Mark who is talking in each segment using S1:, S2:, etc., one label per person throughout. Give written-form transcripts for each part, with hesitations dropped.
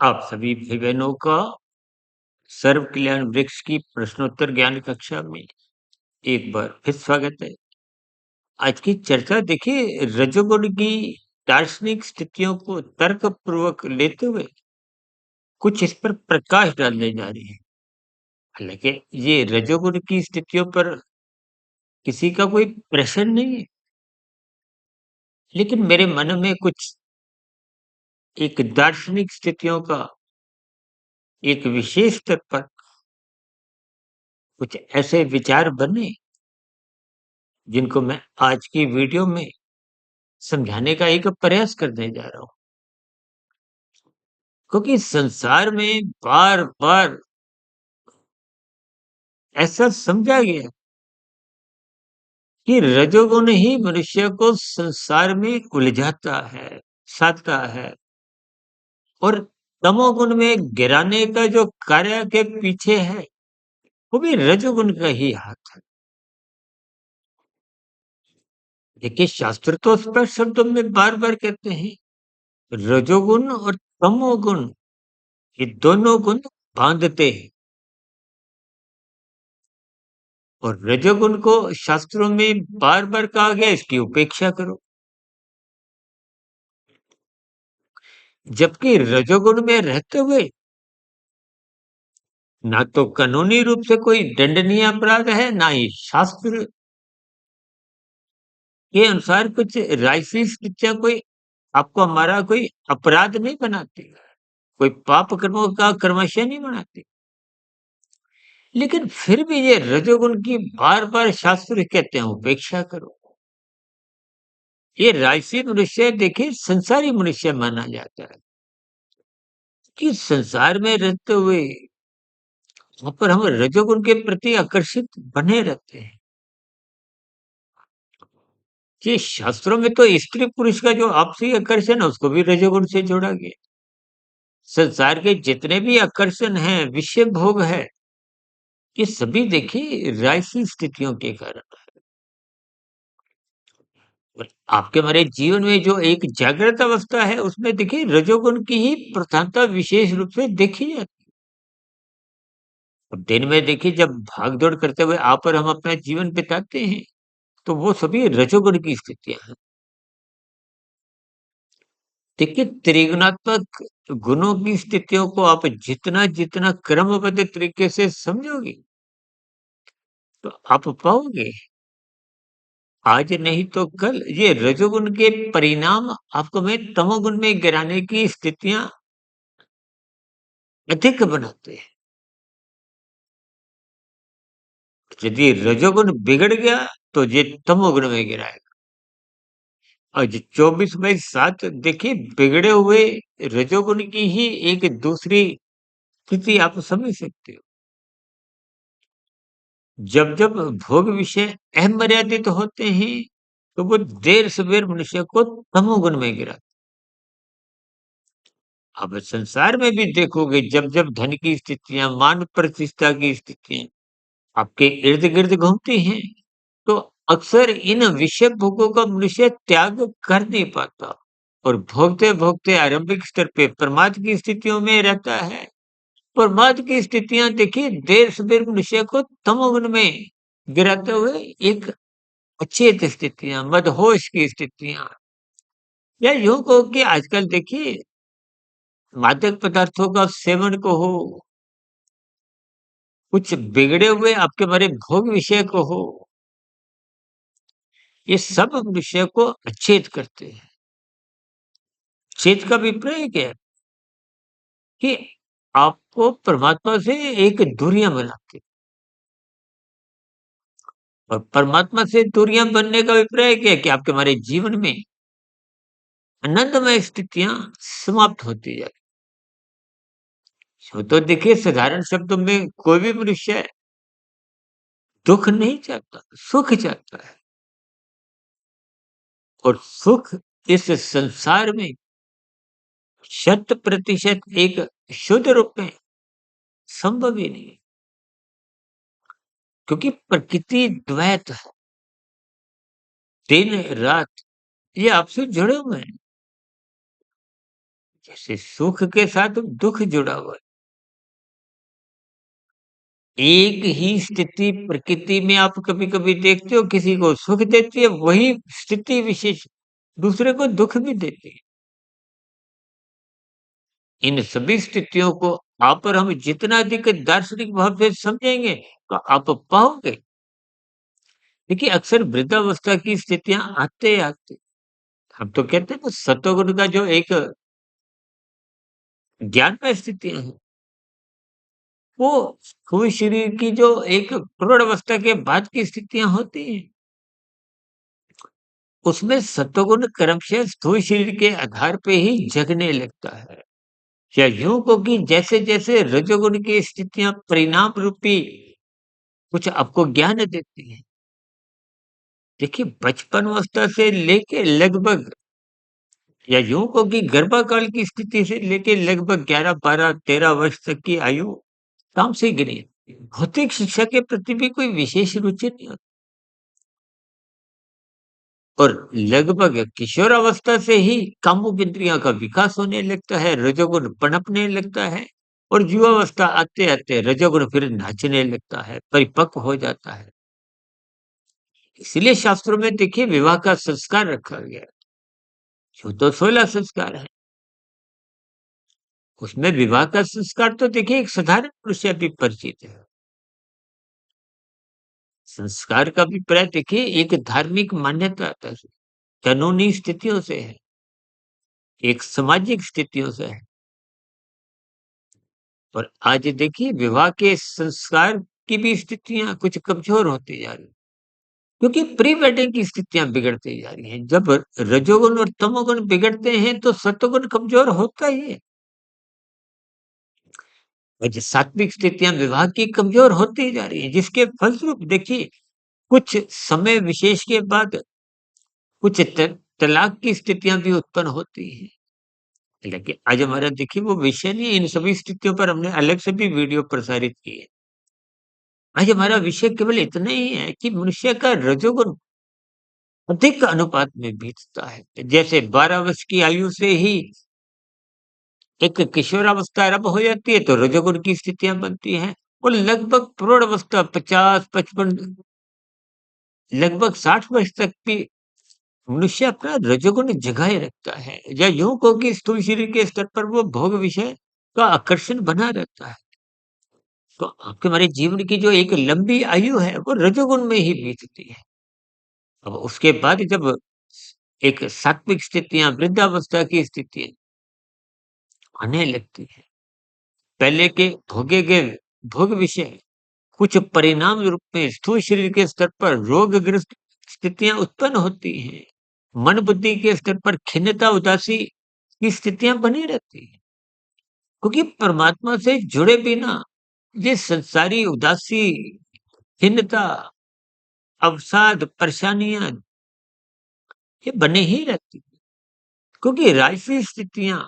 S1: आप सभी भाई-बहनों का सर्व कल्याण वृक्ष की प्रश्नोत्तर ज्ञान कक्षा में एक बार फिर स्वागत है। आज की चर्चा देखिए रजोगुण की दार्शनिक स्थितियों को तर्कपूर्वक लेते हुए कुछ इस पर प्रकाश डालने जा रही है। हालाँकि ये रजोगुण की स्थितियों पर किसी का कोई प्रश्न नहीं है, लेकिन मेरे मन में कुछ एक दार्शनिक स्थितियों का एक विशेष स्तर पर कुछ ऐसे विचार बने जिनको मैं आज की वीडियो में समझाने का एक प्रयास करने जा रहा हूँ। क्योंकि संसार में बार-बार ऐसा समझा गया है कि रजोगुण ही मनुष्य को संसार में उलझाता है, फँसाता है और तमोगुण में गिराने का जो कार्य के पीछे है, वो भी रजोगुण का ही हाथ है। देखिए शास्त्र तो स्पष्ट शब्दों में बार-बार कहते हैं, रजोगुण और तमोगुण ये दोनों गुण बाँधते हैं। और रजोगुण को शास्त्रों में बार-बार कहा गया इसकी उपेक्षा करो। जबकि रजोगुण में रहते हुए ना तो कानूनी रूप से कोई दंडनीय अपराध है, ना ही शास्त्र के अनुसार कुछ राजसी स्थितियाँ कोई आपको हमारा कोई अपराध नहीं बनाती, कोई पाप कर्मों का कर्मशः नहीं बनाती। लेकिन फिर भी ये रजोगुण की बार-बार शास्त्र कहते हैं उपेक्षा करो। ये राजसी मनुष्य देखिए संसारी मनुष्य माना जाता है कि संसार में रहते हुए वहाँ पर हम रजोगुण के प्रति आकर्षित बने रहते हैं। ये शास्त्रों में तो स्त्री पुरुष का जो आपसी आकर्षण है उसको भी रजोगुण से जोड़ा गया। संसार के जितने भी आकर्षण हैं, विषय भोग है, ये सभी देखिए राजसी स्थितियों के कारण है। और आपके हमारे जीवन में जो एक जागृत अवस्था है उसमें देखिए रजोगुण की ही प्रधानता विशेष रूप से देखी जाती है। अब दिन में देखिए जब भाग-दौड़ करते हुए आप और हम अपना जीवन बिताते हैं, तो वो सभी रजोगुण की स्थितियाँ हैं। देखिए, त्रिगुणात्मक गुणों की स्थितियों को आप जितना-जितना क्रमबद्ध तरीके से समझोगे, तो आप पाओगे, आज नहीं तो कल ये रजोगुण के परिणाम आपको में तमोगुण में गिराने की स्थितियाँ अधिक बनाते हैं। यदि रजोगुण बिगड़ गया, तो ये तमोगुण में गिराएगा। आज 24/7 देखिए बिगड़े हुए रजोगुण की ही एक दूसरी स्थिति आप समझ सकते हो। जब-जब भोग विषय अमर्यादित होते हैं, तो वो देर-सवेर मनुष्य को तमोगुण में गिराते। अब संसार में भी देखोगे जब-जब धन की स्थितियाँ, मान प्रतिष्ठा की स्थितियाँ आपके इर्द-गिर्द घूमती हैं, तो अक्सर इन विषय भोगों का मनुष्य त्याग कर नहीं पाता और भोगते-भोगते आरंभिक स्तर पे प्रमाद की स्थितियों में रहता है। प्रमाद की स्थितियाँ देखिए देर-सवेर मनुष्य को तमोगुण में गिराते हुए एक अचेत स्थितियाँ, मदहोश की स्थितियाँ या यूँ कहो कि आजकल देखिए मादक पदार्थों का सेवन कहो, कुछ बिगड़े हुए आपके मारे भोग विषय कहो, ये सब विषय को अचेत करते हैं। चेत का अभिप्राय क्या है कि आपको परमात्मा से एक दूरियां बनाते हैं। और परमात्मा से दूरियां बनने का अभिप्राय क्या है कि आपके हमारे जीवन में आनंदमय स्थितियां समाप्त होती जाती। तो देखिए साधारण शब्दों में कोई भी मनुष्य दुःख नहीं चाहता, सुख चाहता है और सुख इस संसार में शत प्रतिशत एक शुद्ध रूप में संभव ही नहीं है क्योंकि प्रकृति द्वैत है, दिन रात ये आपसे जुड़े हुए हैं। जैसे सुख के साथ दुःख जुड़ा हुआ है। एक ही स्थिति प्रकृति में आप कभी-कभी देखते हो किसी को सुख देती है, वही स्थिति विशेष दूसरे को दुःख भी देती है। इन सभी स्थितियों को आप और हम जितना अधिक दार्शनिक भाव से समझेंगे, तो आप पाओगे। देखिए, अक्सर वृद्धावस्था की स्थितियाँ आते-आते हम तो कहते हैं ना सतोगुण का जो एक ज्ञान में स्थितियाँ हैं, वो स्थूल शरीर की जो एक प्रौढ़ अवस्था के बाद की स्थितियाँ होती हैं, उसमें सत्वगुण क्रमशः स्थूल शरीर के आधार पे ही जगने लगता है। या यूँ कहो कि जैसे-जैसे रजोगुण की स्थितियाँ परिणाम रूपी कुछ आपको ज्ञान देती हैं। देखिए, बचपन अवस्था से लेके लगभग या यूँ कहो कि गर्भाकाल की स्थिति से लेके लगभग 11, 12, 13 वर्ष तक की आयु तामसिक गिनी है। भौतिक शिक्षा के प्रति भी कोई विशेष रुचि नहीं होती और लगभग किशोरावस्था से ही कामुक इंद्रियों का विकास होने लगता है, रजोगुण पनपने लगता है और युवावस्था आते-आते रजोगुण फिर नाचने लगता है, परिपक्व हो जाता है। इसलिए शास्त्रों में देखिए विवाह का संस्कार रखा गया है। यूँ तो 16 संस्कार हैं, उसमें विवाह का संस्कार तो देखिए एक साधारण मनुष्य भी परिचित है। संस्कार का अभिप्राय देखिए एक धार्मिक मान्यता तक कानूनी स्थितियों से है, एक सामाजिक स्थितियों से है और आज देखिए विवाह के संस्कार की भी स्थितियाँ कुछ कमज़ोर होती जा रही हैं, क्योंकि प्री वेडिंग की स्थितियाँ बिगड़ती जा रही हैं। जब रजोगुण और तमोगुण बिगड़ते हैं तो सत्वगुण कमज़ोर होता ही है और जो सात्विक स्थितियाँ विवाह की कमज़ोर होती जा रही हैं, जिसके फलस्वरूप देखिए कुछ समय विशेष के बाद कुछ तलाक की स्थितियाँ भी उत्पन्न होती हैं। लेकिन आज हमारा देखिए वो विषय नहीं है, इन सभी स्थितियों पर हमने अलग से भी वीडियो प्रसारित की है। आज हमारा विषय केवल इतना ही है कि मनुष्य का रजोगुण अधिक अनुपात में बीतता है। जैसे 12 वर्ष की आयु से ही एक किशोरावस्था आरंभ हो जाती है, तो रजोगुण की स्थितियाँ बनती हैं और लगभग प्रौढ़ अवस्था 50, 55 लगभग 60 वर्ष तक भी मनुष्य अपना रजोगुण जगाए रखता है। या यूँ कहो कि स्थूल शरीर के स्तर पर वो भोग विषय का आकर्षण बना रहता है। तो आपके हमारे जीवन की जो एक लंबी आयु है, वो रजोगुण में ही बीतती है। अब उसके बाद जब एक सात्विक स्थितियाँ, वृद्धावस्था की स्थितियाँ आने लगती हैं, पहले के भोगे गए भोग विषय कुछ परिणाम रूप में स्थूल शरीर के स्तर पर रोगग्रस्त स्थितियाँ उत्पन्न होती हैं। मन बुद्धि के स्तर पर खिन्नता, उदासी की स्थितियाँ बनी रहती हैं। क्योंकि परमात्मा से जुड़े बिना ये संसारी उदासी, खिन्नता, अवसाद, परेशानियाँ ये बने ही रहती हैं। क्योंकि राजसी स्थितियाँ,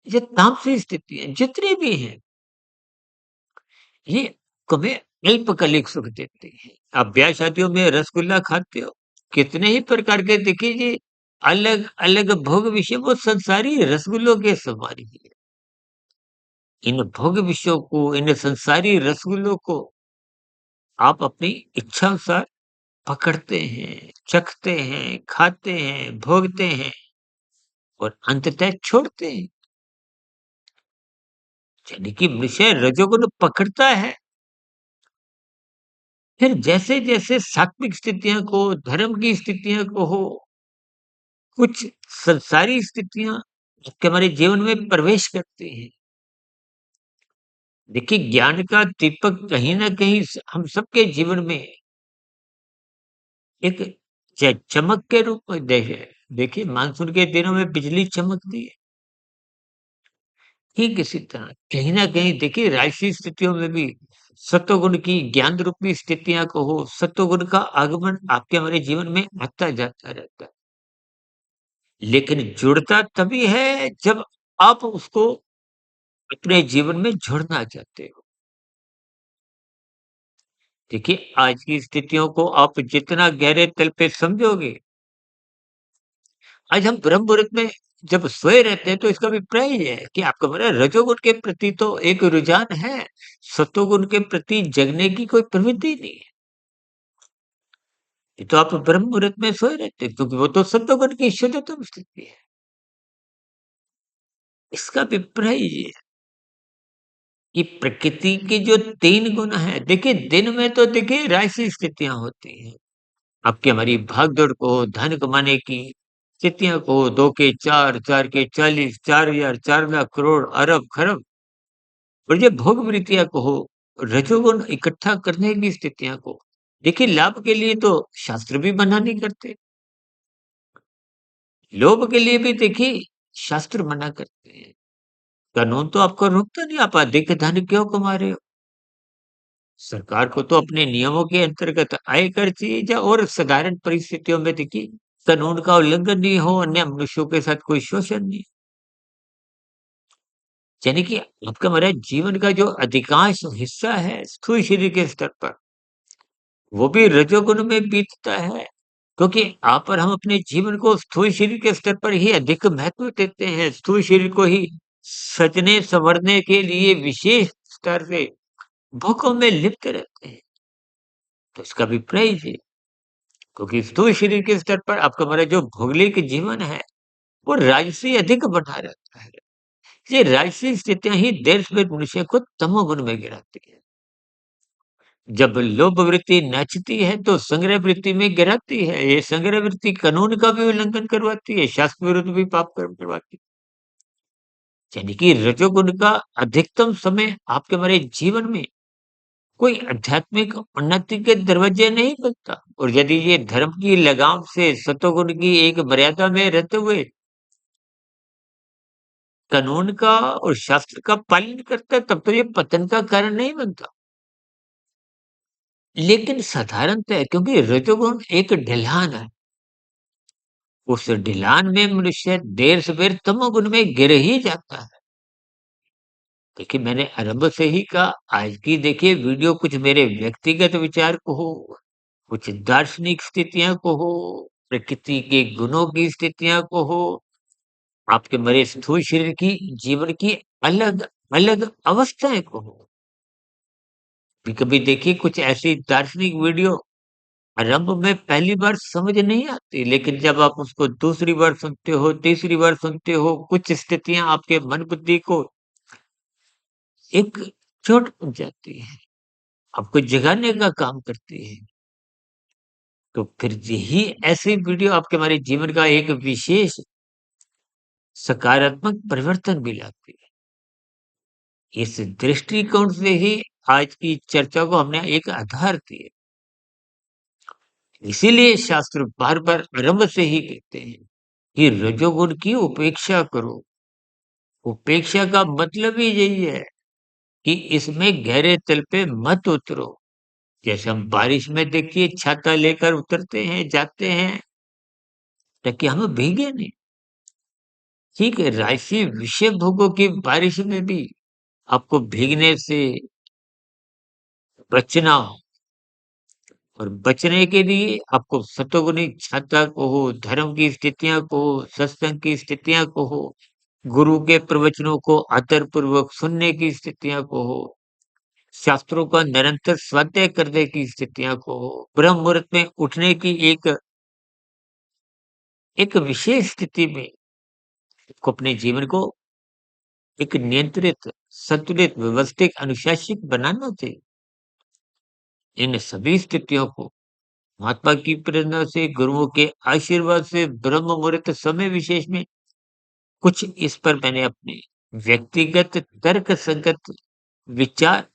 S1: ये तामसी स्थितियाँ जितनी भी हैं, ये तुम्हें अल्पकालिक सुख देती हैं। आप ब्याह-शादियों में रसगुल्ला खाते हो, कितने ही प्रकार के देखिए ये अलग-अलग भोग विषय वो संसारी रसगुल्लों के समान ही है। इन भोग विषयों को, इन संसारी रसगुल्लों को आप अपनी इच्छानुसार पकड़ते हैं, चखते हैं, खाते हैं, भोगते हैं और अंततः छोड़ते हैं। यानी कि विषय रजोगुण पकड़ता है, फिर जैसे-जैसे सात्विक स्थितियाँ को, धर्म की स्थितियाँ को हो, कुछ संसारी स्थितियाँ आपके हमारे जीवन में प्रवेश करती हैं। देखिए ज्ञान का दीपक कहीं न कहीं हम सबके जीवन में एक चमक के रूप में देखिए मानसून के दिनों में बिजली चमकती है। ठीक इसी तरह कहीं न कहीं देखिए राजसी स्थितियों में भी सत्वगुण की ज्ञान रूपी स्थितियाँ को हो, सत्वगुण का आगमन आपके हमारे जीवन में आता जाता रहता है। लेकिन जुड़ता तभी है जब आप उसको अपने जीवन में जोड़ना चाहते हो। देखिए आज की स्थितियों को आप जितना गहरे तल पे समझोगे, आज हम ब्रह्म मुहूर्त में जब सोए रहते हैं तो इसका अभिप्राय ये है कि आपका मतलब रजोगुण के प्रति तो एक रुझान है, सत्वगुण के प्रति जगने की कोई प्रवृत्ति नहीं है। ये तो आप ब्रह्म मुहूर्त में सोए रहते हैं क्योंकि वो तो सत्वगुण की शुद्धतम स्थिति है। इसका अभिप्राय ये है कि प्रकृति के जो 3 गुण हैं, देखिए दिन में तो देखिए राशि स्थितियाँ होती हैं। आपकी हमारी भाग-दौड़ को, धन कमाने की स्थितियों को, 2 के 4, 4 के 40, 4000, 4 लाख करोड़, अरब, खरब और ये भोग वृत्तियाँ कहो, रजोगुण इकट्ठा करने की स्थितियाँ को, देखिए लाभ के लिए तो शास्त्र भी मना नहीं करते, लोभ के लिए भी देखिए शास्त्र मना करते हैं। कानून तो आपको रोकता नहीं, आप अधिक धन क्यों कमा रहे हो? सरकार को तो अपने नियमों के अंतर्गत आयकर चाहिए या और साधारण परिस्थितियों में देखिए कानून का उल्लंघन नहीं हो, अन्य मनुष्यों के साथ कोई शोषण नहीं। यानी कि आपका हमारा जीवन का जो अधिकांश हिस्सा है स्थूल शरीर के स्तर पर, वो भी रजोगुण में बीतता है। क्योंकि आप और हम अपने जीवन को स्थूल शरीर के स्तर पर ही अधिक महत्व देते हैं। स्थूल शरीर को ही सजने-संवरने के लिए विशेष स्तर से भोगों में लिप्त रहते हैं। तो इसका अभिप्राय ये क्योंकि स्थूल शरीर के स्तर पर आपका हमारा जो भौगोलिक जीवन है, वो राजसी अधिक बना रहता है। ये राजसी स्थितियाँ ही देर सवेर मनुष्य को तमोगुण में गिराती है। जब लोभ वृत्ति नाचती है तो संग्रह वृत्ति में गिराती है। ये संग्रह वृत्ति कानून का भी उल्लंघन करवाती है, शास्त्र विरुद्ध भी पाप कर्म करवाती है। यानी कि रजोगुण का अधिकतम समय आपके हमारे जीवन में कोई आध्यात्मिक उन्नति के दरवाजे नहीं खुलता और यदि ये धर्म की लगाम से सतोगुण की एक मर्यादा में रहते हुए कानून का और शास्त्र का पालन करता है तब तो ये पतन का कारण नहीं बनता। लेकिन साधारणतः क्योंकि रजोगुण एक ढलान है, उस ढलान में मनुष्य देर सवेर तमोगुण में गिर ही जाता है। देखिए मैंने आरंभ से ही कहा आज की देखिए वीडियो कुछ मेरे व्यक्तिगत विचार को हो, कुछ दार्शनिक स्थितियां को हो, प्रकृति के गुणों की स्थितियां को हो, आपके मरे स्थूल शरीर की जीवन की अलग अलग अवस्थाएं को हो। कभी कभी देखिए कुछ ऐसी दार्शनिक वीडियो आरंभ में पहली बार समझ नहीं आती, लेकिन जब आप उसको दूसरी बार सुनते हो, तीसरी बार सुनते हो, कुछ स्थितियाँ आपके मन बुद्धि को एक चोट पहुँच जाती है, आपको जगाने का काम करती है। तो फिर यही ऐसी वीडियो आपके हमारे जीवन का एक विशेष सकारात्मक परिवर्तन भी लाती है। इस दृष्टिकोण से ही आज की चर्चा को हमने एक आधार दिया। इसीलिए शास्त्र बार-बार आरंभ से ही कहते हैं कि रजोगुण की उपेक्षा करो। उपेक्षा का मतलब ही यही है कि इसमें गहरे तल पे मत उतरो। जैसे हम बारिश में देखिए छाता लेकर उतरते हैं, जाते हैं ताकि हम भीगे नहीं। ठीक है, राशि विषय भोगों की बारिश में भी आपको भीगने से बचना हो और बचने के लिए आपको सतोगुनी छाता को हो, धर्म की स्थितियाँ को हो, सत्संग की स्थितियाँ को हो, गुरु के प्रवचनों को आदरपूर्वक सुनने की स्थितियाँ को हो, शास्त्रों का निरंतर स्वाध्याय करने की स्थितियाँ को हो, ब्रह्म मुहूर्त में उठने की एक एक विशेष स्थिति में को अपने जीवन को एक नियंत्रित, संतुलित, व्यवस्थित, अनुशासित बनाना चाहिए। इन सभी स्थितियों को महात्मा की प्रेरणा से, गुरुओं के आशीर्वाद से, ब्रह्म मुहूर्त समय विशेष में कुछ इस पर मैंने अपने व्यक्तिगत तर्क संगत विचार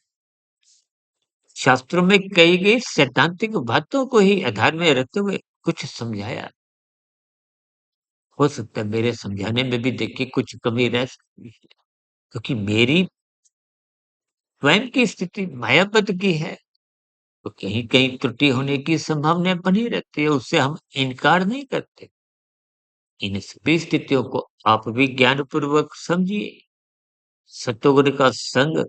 S1: शास्त्रों में कही गई सैद्धांतिक बातों को ही आधार में रखते हुए कुछ समझाया। हो सकता है मेरे समझाने में भी देखिए कुछ कमी रह सकती है, क्योंकि मेरी स्वयं की स्थिति मायाबद की है, तो कहीं-कहीं त्रुटि होने की संभावना बनी रहती है, उससे हम इनकार नहीं करते। इन सभी स्थितियों को आप भी ज्ञानपूर्वक समझिए। सत्वगुण का संग,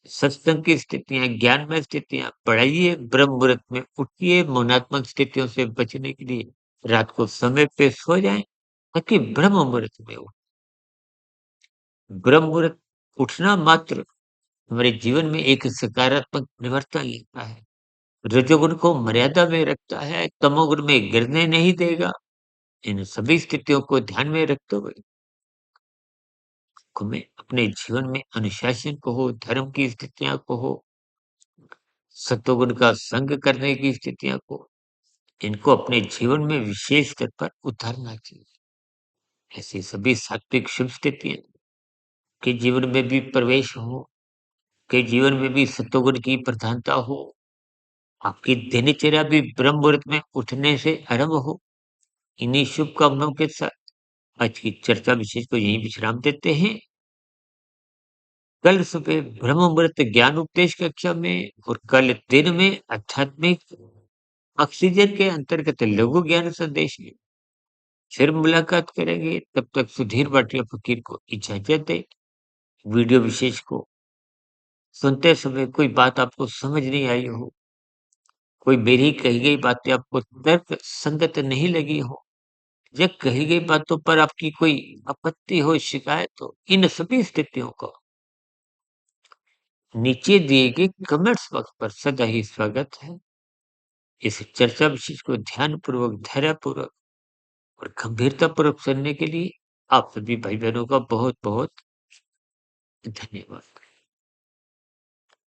S1: सत्संग की स्थितियाँ, ज्ञानमय स्थितियाँ बढ़ाइए, ब्रह्म मुहूर्त में उठिए, मौनात्मक स्थितियों से बचने के लिए रात को समय पे सो जाएँ। ताकि ब्रह्म मुहूर्त में ब्रह्म मुहूर्त उठना मात्र हमारे जीवन में एक सकारात्मक परिवर्तन लाता है। रजोगुण को मर्यादा में रखता है, तमोगुण में गिरने नहीं देगा। इन सभी स्थितियों को ध्यान में रखते हुए हमें अपने जीवन में अनुशासन को हो, धर्म की स्थितियाँ को हो, सत्वगुण का संग करने की स्थितियाँ को, इनको अपने जीवन में विशेष स्तर पर उतारना चाहिए। ऐसी सभी सात्विक शुभ स्थितियाँ के जीवन में भी प्रवेश हो, के जीवन में भी सत्वगुण की प्रधानता हो, आपकी दिनचर्या भी ब्रह्म मुहूर्त में उठने से आरंभ हो। इन्हीं शुभकामनाओं के साथ आज की चर्चा विशेष को यहीं विश्राम देते हैं। कल सुबह ब्रह्म मुहूर्त ज्ञान उपदेश कक्षा में और कल दिन में आध्यात्मिक ऑक्सीजन के अंतर्गत लघु ज्ञान संदेश में फिर मुलाकात करेंगे। तब तक सुधीर भाटिया फकीर को इजाजत दे। वीडियो विशेष को सुनते समय कोई बात आपको समझ नहीं आई हो, कोई मेरी कही गई बातें आपको तर्क संगत नहीं लगी हो, या कही गई बातों पर आपकी कोई आपत्ति हो, शिकायत हो, इन सभी स्थितियों को नीचे दिए गए कमेंट्स बॉक्स पर सदा ही स्वागत है। इस चर्चा विशेष को ध्यानपूर्वक, धैर्यपूर्वक और गंभीरतापूर्वक सुनने के लिए आप सभी भाई बहनों का बहुत बहुत धन्यवाद।